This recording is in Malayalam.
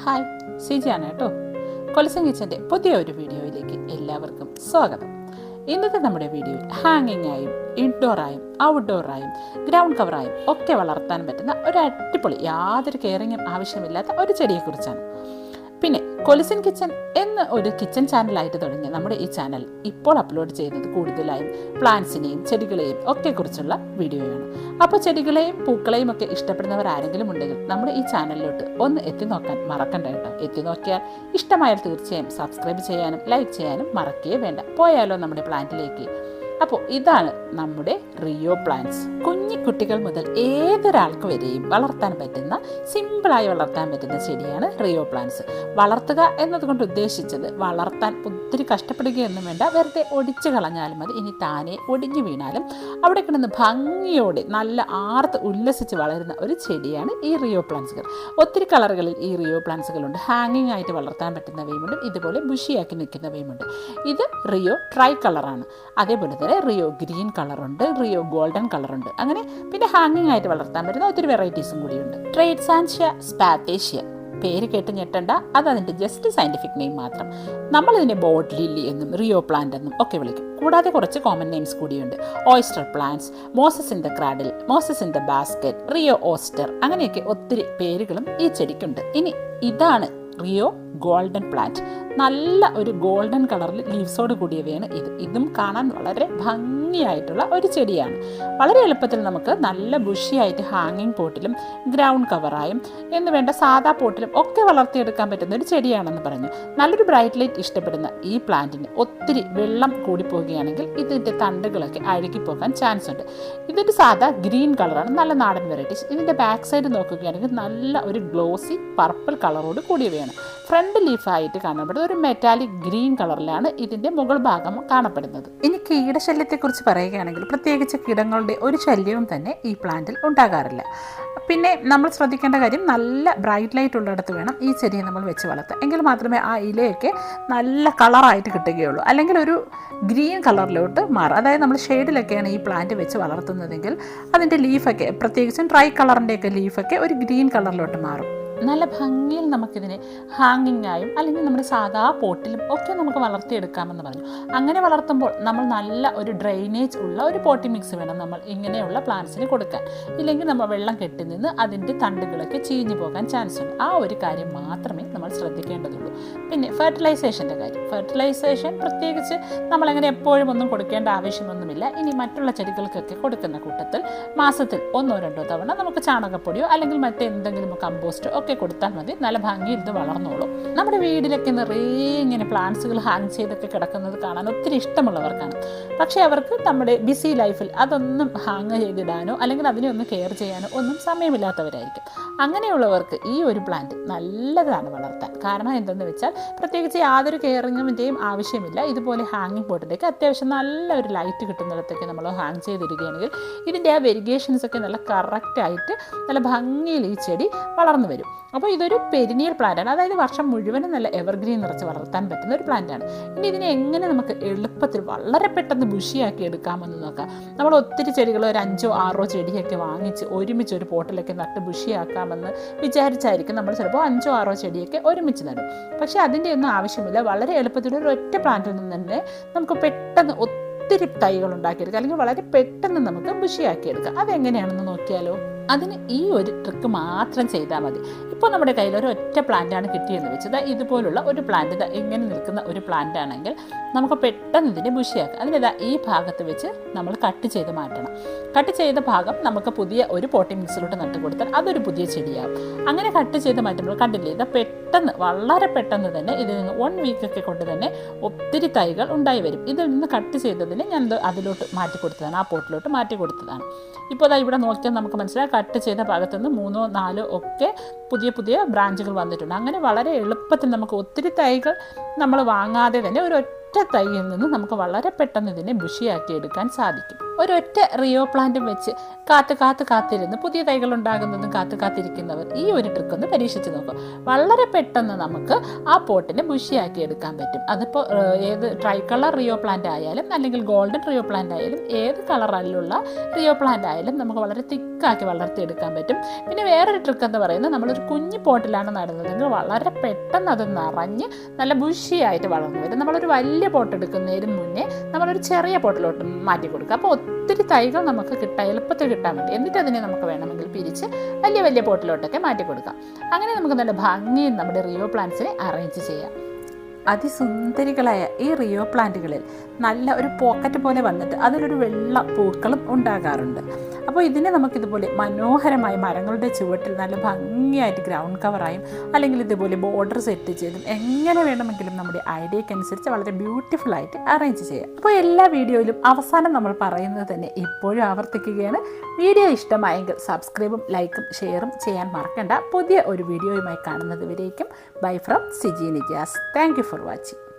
ഹായ്, സിജിയാണ് കേട്ടോ. കൊലസൻ കിച്ചൻ്റെ പുതിയൊരു വീഡിയോയിലേക്ക് എല്ലാവർക്കും സ്വാഗതം. ഇന്നത്തെ നമ്മുടെ വീഡിയോയിൽ ഹാങ്ങിങ് ആയും ഇൻഡോറായും ഔട്ട്ഡോറായും ഗ്രൗണ്ട് കവറായും ഒക്കെ വളർത്താൻ പറ്റുന്ന ഒരു അടിപൊളി യാതൊരു കെയറിങ്ങും ആവശ്യമില്ലാത്ത ഒരു ചെടിയെക്കുറിച്ചാണ്. പിന്നെ കൊലസൻ കിച്ചൻ എന്ന ഒരു കിച്ചൺ ചാനലായിട്ട് തുടങ്ങിയ നമ്മുടെ ഈ ചാനൽ ഇപ്പോൾ അപ്ലോഡ് ചെയ്യുന്നത് കൂടുതലായും പ്ലാന്റ്സിനെയും ചെടികളെയും ഒക്കെ കുറിച്ചുള്ള വീഡിയോയാണ്. അപ്പോൾ ചെടികളെയും പൂക്കളെയും ഒക്കെ ഇഷ്ടപ്പെടുന്നവർ ആരെങ്കിലും ഉണ്ടെങ്കിൽ നമ്മുടെ ഈ ചാനലിലോട്ട് ഒന്ന് എത്തി നോക്കാൻ മറക്കണ്ട കേട്ടോ. എത്തി നോക്കിയാൽ ഇഷ്ടമായാൽ തീർച്ചയായും സബ്സ്ക്രൈബ് ചെയ്യാനും ലൈക്ക് ചെയ്യാനും മറക്കേ വേണ്ട. പോയാലോ നമ്മുടെ പ്ലാന്റിലേക്ക്. അപ്പോൾ ഇതാണ് നമ്മുടെ റിയോ പ്ലാന്റ്സ്. കുഞ്ഞി കുട്ടികൾ മുതൽ ഏതൊരാൾക്ക് വരെയും വളർത്താൻ പറ്റുന്ന, സിമ്പിളായി വളർത്താൻ പറ്റുന്ന ചെടിയാണ് റിയോ പ്ലാന്റ്സ്. വളർത്തുക എന്നതുകൊണ്ട് ഉദ്ദേശിച്ചത് വളർത്താൻ ഒത്തിരി കഷ്ടപ്പെടുകയൊന്നും വേണ്ട, വെറുതെ ഒടിച്ചു കളഞ്ഞാലും മതി. ഇനി താനെ ഒടിഞ്ഞു വീണാലും അവിടെ കിടന്ന് ഭംഗിയോടെ നല്ല ആർത്ത് ഉല്ലസിച്ച് വളരുന്ന ഒരു ചെടിയാണ് ഈ റിയോ പ്ലാന്റ്സുകൾ. ഒത്തിരി കളറുകളിൽ ഈ റിയോ പ്ലാന്റ്സുകളുണ്ട്. ഹാങ്ങിങ് ആയിട്ട് വളർത്താൻ പറ്റുന്നവയുമുണ്ട്, ഇതുപോലെ ബുഷിയാക്കി നിൽക്കുന്നവയുമുണ്ട്. ഇത് റിയോ ട്രൈ കളറാണ്. അതേപോലെ തന്നെ റിയോ ഗ്രീൻ കളറുണ്ട്, റിയോ ഗോൾഡൻ കളറുണ്ട്. അങ്ങനെ പിന്നെ ഹാങ്ങിങ് ആയിട്ട് വളർത്താൻ പറ്റുന്ന ഒത്തിരി വെറൈറ്റീസും കൂടിയുണ്ട്. ട്രേഡ്സാൻഷ്യ സ്പാത്തേഷ്യ, പേര് കേട്ട് ഞെട്ടണ്ട, അത് അതിൻ്റെ ജസ്റ്റ് സയൻറ്റിഫിക് നെയിം മാത്രം. നമ്മളിതിനെ ബോട്ട് ലില്ലി എന്നും റിയോ പ്ലാന്റ് എന്നും ഒക്കെ വിളിക്കും. കൂടാതെ കുറച്ച് കോമൺ നെയിംസ് കൂടിയുണ്ട്. Oyster plants, Moses in the cradle, Moses in the basket, rhoeo oyster, അങ്ങനെയൊക്കെ ഒത്തിരി പേരുകളും ഈ ചെടിക്കുണ്ട്. ഇനി ഇതാണ് റിയോ ഗോൾഡൻ പ്ലാന്റ്. നല്ല ഒരു ഗോൾഡൻ കളറിൽ ലീവ്സോട് കൂടിയവയാണ് ഇതും കാണാൻ വളരെ ഭംഗിയായിട്ടുള്ള ഒരു ചെടിയാണ്. വളരെ എളുപ്പത്തിൽ നമുക്ക് നല്ല ബുഷിയായിട്ട് ഹാങ്ങിങ് പോട്ടിലും ഗ്രൗണ്ട് കവറായും എന്ന് വേണ്ട സാധാ പോട്ടിലും ഒക്കെ വളർത്തിയെടുക്കാൻ പറ്റുന്ന ഒരു ചെടിയാണെന്ന് പറഞ്ഞു. നല്ലൊരു ബ്രൈറ്റ് ലൈറ്റ് ഇഷ്ടപ്പെടുന്ന ഈ പ്ലാന്റിന് ഒത്തിരി വെള്ളം കൂടിപ്പോവുകയാണെങ്കിൽ ഇതിൻ്റെ തണ്ടുകളൊക്കെ അഴുകിപ്പോകാൻ ചാൻസ് ഉണ്ട്. ഇതൊരു സാധാ ഗ്രീൻ കളറാണ്, നല്ല നാടൻ വെറൈറ്റീസ്. ഇതിൻ്റെ ബാക്ക് സൈഡ് നോക്കുകയാണെങ്കിൽ നല്ല ഒരു ഗ്ലോസി പർപ്പിൾ കളറോട് കൂടിയവയാണ്. ഫ്രണ്ട് ലീഫായിട്ട് കാണപ്പെടുന്നത് ഒരു മെറ്റാലിക് ഗ്രീൻ കളറിലാണ് ഇതിൻ്റെ മുകൾ ഭാഗം കാണപ്പെടുന്നത്. ഇനി കീടശല്യത്തെക്കുറിച്ച് പറയുകയാണെങ്കിൽ പ്രത്യേകിച്ച് കീടങ്ങളുടെ ഒരു ശല്യവും തന്നെ ഈ പ്ലാന്റിൽ ഉണ്ടാകാറില്ല. പിന്നെ നമ്മൾ ശ്രദ്ധിക്കേണ്ട കാര്യം, നല്ല ബ്രൈറ്റ് ലൈറ്റ് ഉള്ളിടത്ത് വേണം ഈ ചെടിയെ നമ്മൾ വെച്ച് വളർത്താം. എങ്കിൽ മാത്രമേ ആ ഇലയൊക്കെ നല്ല കളറായിട്ട് കിട്ടുകയുള്ളൂ. അല്ലെങ്കിൽ ഒരു ഗ്രീൻ കളറിലോട്ട് മാറും. അതായത് നമ്മൾ ഷെയ്ഡിലൊക്കെയാണ് ഈ പ്ലാന്റ് വെച്ച് വളർത്തുന്നതെങ്കിൽ അതിൻ്റെ ലീഫൊക്കെ, പ്രത്യേകിച്ചും ഡ്രൈ കളറിൻ്റെയൊക്കെ ലീഫൊക്കെ ഒരു ഗ്രീൻ കളറിലോട്ട് മാറും. നല്ല ഭംഗിയിൽ നമുക്കിതിനെ ഹാങ്ങിങ് ആയും അല്ലെങ്കിൽ നമ്മുടെ സാധാ പോട്ടിലും ഒക്കെ നമുക്ക് വളർത്തിയെടുക്കാമെന്ന് പറഞ്ഞു. അങ്ങനെ വളർത്തുമ്പോൾ നമ്മൾ നല്ല ഒരു ഡ്രെയിനേജ് ഉള്ള ഒരു പോട്ടി മിക്സ് വേണം നമ്മൾ ഇങ്ങനെയുള്ള പ്ലാന്റ്സിന് കൊടുക്കാൻ. ഇല്ലെങ്കിൽ നമ്മൾ വെള്ളം കെട്ടി നിന്ന് അതിൻ്റെ തണ്ടുകളൊക്കെ ചീഞ്ഞു പോകാൻ ചാൻസ് ഉണ്ട്. ആ ഒരു കാര്യം മാത്രമേ നമ്മൾ ശ്രദ്ധിക്കേണ്ടതുള്ളൂ. പിന്നെ ഫെർട്ടിലൈസേഷൻ്റെ കാര്യം, ഫെർട്ടിലൈസേഷൻ പ്രത്യേകിച്ച് നമ്മളങ്ങനെ എപ്പോഴും ഒന്നും കൊടുക്കേണ്ട ആവശ്യമൊന്നുമില്ല. ഇനി മറ്റുള്ള ചെടികൾക്കൊക്കെ കൊടുക്കുന്ന കൂട്ടത്തിൽ മാസത്തിൽ 1-2 തവണ നമുക്ക് ചാണകപ്പൊടിയോ അല്ലെങ്കിൽ മറ്റെന്തെങ്കിലും കമ്പോസ്റ്റോ ഒക്കെ കൊടുത്താൽ മതി. നല്ല ഭംഗിയിൽ ഇത് വളർന്നോളും. നമ്മുടെ വീടിലൊക്കെ നിറയെ ഇങ്ങനെ പ്ലാന്റ്സുകൾ ഹാങ് ചെയ്തൊക്കെ കിടക്കുന്നത് കാണാൻ ഒത്തിരി ഇഷ്ടമുള്ളവർക്കാണ്. പക്ഷേ അവർക്ക് നമ്മുടെ ബിസി ലൈഫിൽ അതൊന്നും ഹാങ് ചെയ്തിടാനോ അല്ലെങ്കിൽ അതിനെ ഒന്ന് കെയർ ചെയ്യാനോ ഒന്നും സമയമില്ലാത്തവരായിരിക്കും. അങ്ങനെയുള്ളവർക്ക് ഈ ഒരു പ്ലാന്റ് നല്ലതാണ് വളർത്താൻ. കാരണം എന്തെന്ന് വെച്ചാൽ പ്രത്യേകിച്ച് യാതൊരു കെയറിങ്ങിൻ്റെയും ആവശ്യമില്ല. ഇതുപോലെ ഹാങ്ങിങ് പോട്ടിലേക്ക് അത്യാവശ്യം നല്ലൊരു ലൈറ്റ് കിട്ടുന്നിടത്തൊക്കെ നമ്മൾ ഹാങ് ചെയ്തിരിക്കുകയാണെങ്കിൽ ഇതിൻ്റെ ആ വെരിഗേഷൻസ് ഒക്കെ നല്ല കറക്റ്റായിട്ട് നല്ല ഭംഗിയിൽ ഈ ചെടി വളർന്നു വരും. അപ്പോൾ ഇതൊരു പെരിനിയൽ പ്ലാന്റാണ്, അതായത് വർഷം മുഴുവനും നല്ല എവർഗ്രീൻ നിറച്ച് വളർത്താൻ പറ്റുന്ന ഒരു പ്ലാന്റാണ്. ഇനി ഇതിനെ എങ്ങനെ നമുക്ക് എളുപ്പത്തിൽ വളരെ പെട്ടെന്ന് ബുഷിയാക്കി എടുക്കാമെന്ന് നോക്കാം. നമ്മൾ ഒത്തിരി ചെടികൾ ഒരു 5-6 ചെടിയൊക്കെ വാങ്ങിച്ച് ഒരുമിച്ച് ഒരു പോട്ടിലൊക്കെ നട്ട് ബുഷിയാക്കാമെന്ന് വിചാരിച്ചായിരിക്കും നമ്മൾ ചിലപ്പോൾ 5-6 ചെടിയൊക്കെ ഒരുമിച്ച് നടും. പക്ഷേ അതിൻ്റെ ഒന്നും ആവശ്യമില്ല. വളരെ എളുപ്പത്തിൽ ഒരു ഒറ്റ പ്ലാന്റിൽ നിന്ന് തന്നെ നമുക്ക് പെട്ടെന്ന് ഒത്തിരി തൈകൾ ഉണ്ടാക്കിയെടുക്കാം, അല്ലെങ്കിൽ വളരെ പെട്ടെന്ന് നമുക്ക് ബുഷിയാക്കിയെടുക്കാം. അതെങ്ങനെയാണെന്ന് നോക്കിയാലോ. അതിന് ഈ ഒരു ട്രിക്ക് മാത്രം ചെയ്താൽ മതി. ഇപ്പോൾ നമ്മുടെ കയ്യിൽ ഒരു ഒറ്റ പ്ലാന്റാണ് കിട്ടിയെന്ന് വെച്ചത്, ഇതുപോലുള്ള ഒരു പ്ലാന്റ് ഇങ്ങനെ നിൽക്കുന്ന ഒരു പ്ലാന്റ് ആണെങ്കിൽ നമുക്ക് പെട്ടെന്ന് ഇതിനെ ബുഷിയാക്കാം. അതിനിതാ ഈ ഭാഗത്ത് വെച്ച് നമ്മൾ കട്ട് ചെയ്ത് മാറ്റണം. കട്ട് ചെയ്ത ഭാഗം നമുക്ക് പുതിയ ഒരു പോട്ടി മിക്സിലോട്ട് നട്ട് കൊടുത്താൽ അതൊരു പുതിയ ചെടിയാവും. അങ്ങനെ കട്ട് ചെയ്ത് മാറ്റുമ്പോൾ കണ്ടില്ലേ, ഇത് പെട്ടെന്ന്, വളരെ പെട്ടെന്ന് തന്നെ ഇതിൽ നിന്ന് 1 വീക്കൊക്കെ കൊണ്ട് തന്നെ ഒത്തിരി തൈകൾ ഉണ്ടായി വരും. ഇതിൽ നിന്ന് കട്ട് ചെയ്തതിന് ഞാൻ അതിലോട്ട് മാറ്റി കൊടുത്തതാണ്, ആ പോട്ടിലോട്ട് മാറ്റി കൊടുത്തതാണ്. ഇപ്പോൾ അതാ ഇവിടെ നോക്കിയാൽ നമുക്ക് മനസ്സിലായി, കട്ട് ചെയ്ത ഭാഗത്തുനിന്ന് 3-4 ഒക്കെ പുതിയ ബ്രാഞ്ചുകൾ വന്നിട്ടുണ്ട്. അങ്ങനെ വളരെ എളുപ്പത്തിൽ നമുക്ക് ഒത്തിരി തൈകൾ നമ്മൾ വാങ്ങാതെ തന്നെ ഒരു ഒറ്റ ഒരൊറ്റ തൈയിൽ നിന്ന് നമുക്ക് വളരെ പെട്ടെന്ന് ഇതിനെ ബുഷിയാക്കി എടുക്കാൻ സാധിക്കും. ഒരൊറ്റ റിയോ പ്ലാന്റും വെച്ച് കാത്തിരുന്ന് പുതിയ തൈകൾ ഉണ്ടാകുന്നതും കാത്തിരിക്കുന്നവർ ഈ ഒരു ട്രിക്ക് ഒന്ന് പരീക്ഷിച്ച് നോക്കും. വളരെ പെട്ടെന്ന് നമുക്ക് ആ പോട്ടിനെ ബുഷിയാക്കി എടുക്കാൻ പറ്റും. അതിപ്പോൾ ഏത് ട്രൈ കളർ റിയോ പ്ലാന്റ് ആയാലും അല്ലെങ്കിൽ ഗോൾഡൻ റിയോ പ്ലാന്റ് ആയാലും ഏത് കളറിലുള്ള റിയോ പ്ലാന്റ് ആയാലും നമുക്ക് വളരെ തിക്കാക്കി വളർത്തിയെടുക്കാൻ പറ്റും. പിന്നെ വേറൊരു ട്രിക്ക് എന്ന് പറയുന്നത്, നമ്മളൊരു കുഞ്ഞു പോട്ടിലാണ് നടുന്നതെങ്കിൽ വളരെ പെട്ടെന്ന് അത് നിറഞ്ഞ് നല്ല ബുഷിയായിട്ട് വളർന്നു വരും. നമ്മളൊരു വലിയ പോട്ട് എടുക്കുന്നതിന് മുന്നേ നമ്മളൊരു ചെറിയ പോട്ടിലോട്ട് മാറ്റി കൊടുക്കുക. അപ്പോൾ ഒത്തിരി തൈകൾ നമുക്ക് എളുപ്പത്തിൽ കിട്ടാൻ വേണ്ടി. എന്നിട്ട് അതിനെ നമുക്ക് വേണമെങ്കിൽ പിരിച്ച് വലിയ പോട്ടിലോട്ടൊക്കെ മാറ്റി കൊടുക്കാം. അങ്ങനെ നമുക്ക് നല്ല ഭംഗിയിൽ നമ്മുടെ റിയോ പ്ലാന്റ്സിനെ അറേഞ്ച് ചെയ്യാം. അതിസുന്ദരികളായ ഈ റിയോ പ്ലാന്റുകളിൽ നല്ല ഒരു പോക്കറ്റ് പോലെ വന്നിട്ട് അതിലൊരു വെള്ള പൂക്കളും ഉണ്ടാകാറുണ്ട്. അപ്പോൾ ഇതിനെ നമുക്കിതുപോലെ മനോഹരമായി മരങ്ങളുടെ ചുവട്ടിൽ നല്ല ഭംഗിയായിട്ട് ഗ്രൗണ്ട് കവറായും അല്ലെങ്കിൽ ഇതുപോലെ ബോർഡർ സെറ്റ് ചെയ്തും എങ്ങനെ വേണമെങ്കിലും നമ്മുടെ ഐഡിയക്കനുസരിച്ച് വളരെ ബ്യൂട്ടിഫുൾ ആയിട്ട് അറേഞ്ച് ചെയ്യാം. അപ്പോൾ എല്ലാ വീഡിയോയിലും അവസാനം നമ്മൾ പറയുന്നത് തന്നെ ഇപ്പോഴും ആവർത്തിക്കുകയാണ്. വീഡിയോ ഇഷ്ടമായെങ്കിൽ സബ്സ്ക്രൈബും ലൈക്കും ഷെയറും ചെയ്യാൻ മറക്കണ്ട. പുതിയ ഒരു വീഡിയോയുമായി കാണുന്നത് വരേക്കും bye from CG Nijas. Thank you for watching.